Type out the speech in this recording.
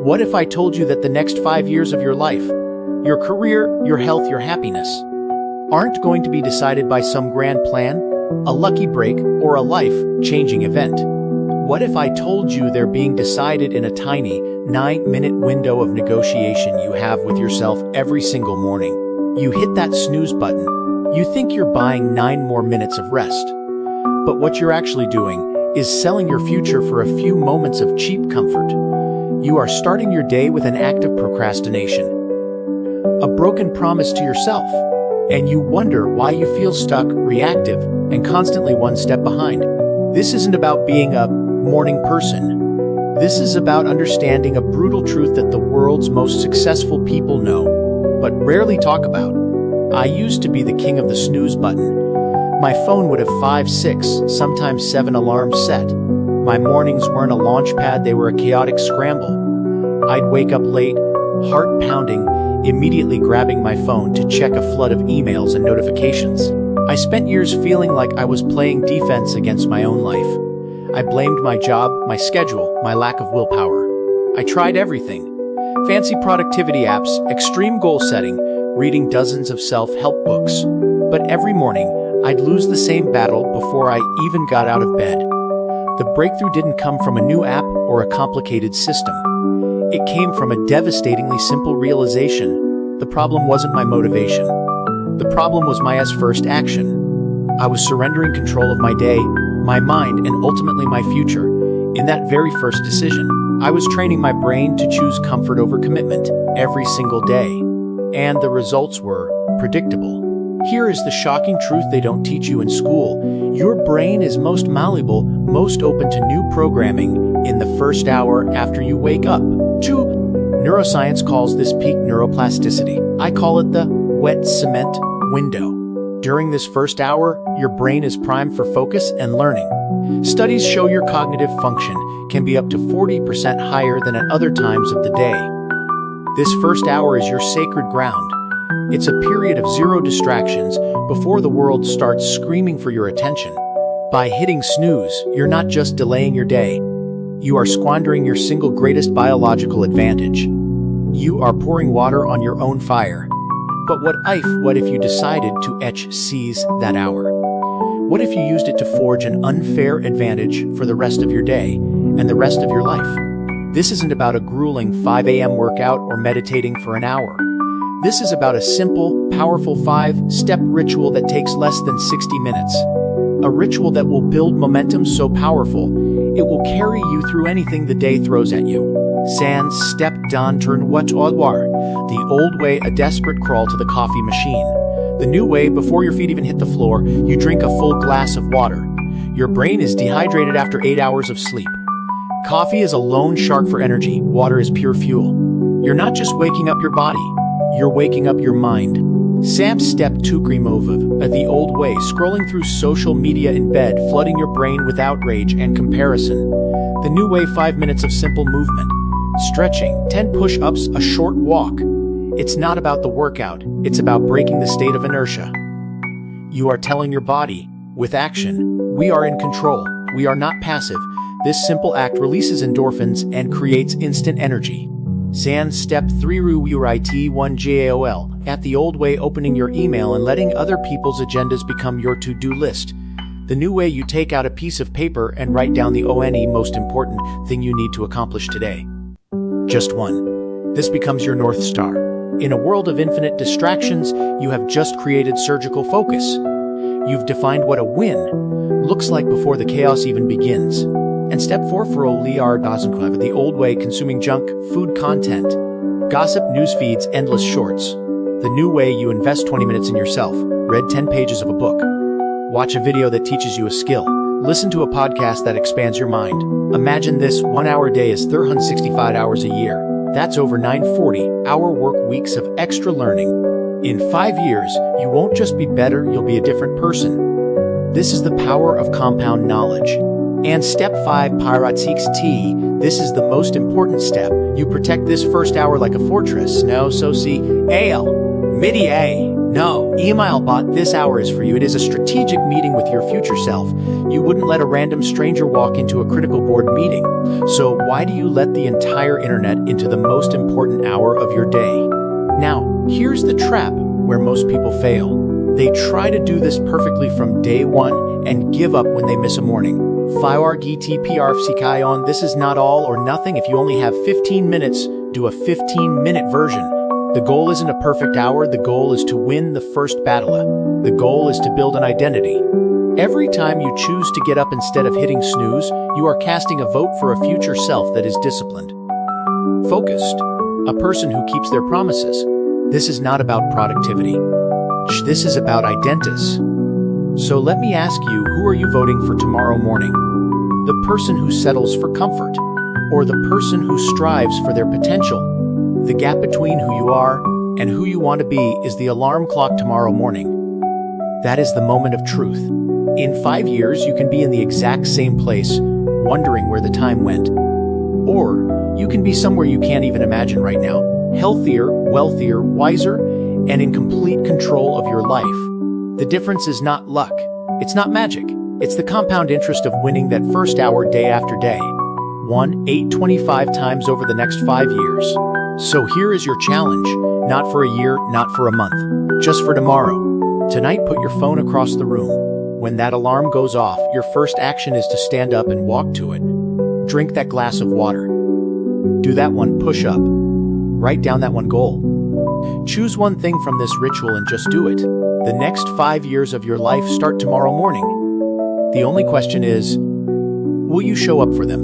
What if I told you that the next 5 years of your life, your career, your health, your happiness, aren't going to be decided by some grand plan, a lucky break, or a life-changing event? What if I told you they're being decided in a tiny, 9-minute window of negotiation you have with yourself every single morning? You hit that snooze button. You think you're buying 9 more minutes of rest. But what you're actually doing is selling your future for a few moments of cheap comfort. You are starting your day with an act of procrastination, a broken promise to yourself, and you wonder why you feel stuck, reactive, and constantly one step behind. This isn't about being a morning person. This is about understanding a brutal truth that the world's most successful people know, but rarely talk about. I used to be the king of the snooze button. My phone would have 5, 6, sometimes 7 alarms set. My mornings weren't a launch pad, they were a chaotic scramble. I'd wake up late, heart pounding, immediately grabbing my phone to check a flood of emails and notifications. I spent years feeling like I was playing defense against my own life. I blamed my job, my schedule, my lack of willpower. I tried everything. Fancy productivity apps, extreme goal setting, reading dozens of self-help books. But every morning, I'd lose the same battle before I even got out of bed. The breakthrough didn't come from a new app or a complicated system. It came from a devastatingly simple realization. The problem wasn't my motivation. The problem was my first action. I was surrendering control of my day, my mind, and ultimately my future. In that very first decision, I was training my brain to choose comfort over commitment every single day. And the results were predictable. Here is the shocking truth they don't teach you in school. Your brain is most malleable, most open to new programming in the first hour after you wake up. 2. Neuroscience calls this peak neuroplasticity. I call it the wet cement window. During this first hour, your brain is primed for focus and learning. Studies show your cognitive function can be up to 40% higher than at other times of the day. This first hour is your sacred ground. It's a period of zero distractions before the world starts screaming for your attention. By hitting snooze, you're not just delaying your day. You are squandering your single greatest biological advantage. You are pouring water on your own fire. But what if you decided to seize that hour? What if you used it to forge an unfair advantage for the rest of your day and the rest of your life? This isn't about a grueling 5 a.m. workout or meditating for an hour. This is about a simple, powerful 5-step ritual that takes less than 60 minutes. A ritual that will build momentum so powerful, it will carry you through anything the day throws at you. Sans step don turn what war. The old way, a desperate crawl to the coffee machine. The new way, before your feet even hit the floor, you drink a full glass of water. Your brain is dehydrated after 8 hours of sleep. Coffee is a loan shark for energy. Water is pure fuel. You're not just waking up your body, you're waking up your mind. Sam step 2 Grimova, the old way, scrolling through social media in bed, flooding your brain with outrage and comparison. The new way, 5 minutes of simple movement. Stretching, 10 push-ups, a short walk. It's not about the workout, it's about breaking the state of inertia. You are telling your body, with action, we are in control, we are not passive. This simple act releases endorphins and creates instant energy. San step 3 Ruit 1 JAOL, at the old way, opening your email and letting other people's agendas become your to-do list. The new way, you take out a piece of paper and write down the most important thing you need to accomplish today. Just one. This becomes your North Star. In a world of infinite distractions, you have just created surgical focus. You've defined what a win looks like before the chaos even begins. And step 4 for Oliar Dazenqueva, the old way, consuming junk food content, gossip, news feeds, endless shorts. The new way, you invest 20 minutes in yourself, read 10 pages of a book, watch a video that teaches you a skill, listen to a podcast that expands your mind. Imagine this 1-hour day is 365 hours a year. That's over 940-hour work weeks of extra learning. In 5 years, you won't just be better, you'll be a different person. This is the power of compound knowledge. And step 5 Pyrotics T. This is the most important step. You protect this first hour like a fortress. No, so see, Ale, Midi A. No, email bot, this hour is for you. It is a strategic meeting with your future self. You wouldn't let a random stranger walk into a critical board meeting. So why do you let the entire internet into the most important hour of your day? Now, here's the trap where most people fail. They try to do this perfectly from day one and give up when they miss a morning. This is not all or nothing. If you only have 15 minutes, do a 15-minute version. The goal isn't a perfect hour, the goal is to win the first battle. The goal is to build an identity. Every time you choose to get up instead of hitting snooze, you are casting a vote for a future self that is disciplined. Focused. A person who keeps their promises. This is not about productivity. This is about identity. So let me ask you, who are you voting for tomorrow morning? The person who settles for comfort, or the person who strives for their potential? The gap between who you are and who you want to be is the alarm clock tomorrow morning. That is the moment of truth. In 5 years, you can be in the exact same place, wondering where the time went. Or you can be somewhere you can't even imagine right now, healthier, wealthier, wiser, and in complete control of your life. The difference is not luck. It's not magic. It's the compound interest of winning that first hour day after day. 1,825 times over the next 5 years. So here is your challenge. Not for a year, not for a month. Just for tomorrow. Tonight, put your phone across the room. When that alarm goes off, your first action is to stand up and walk to it. Drink that glass of water. Do that one push-up. Write down that one goal. Choose one thing from this ritual and just do it. The next 5 years of your life start tomorrow morning. The only question is, will you show up for them?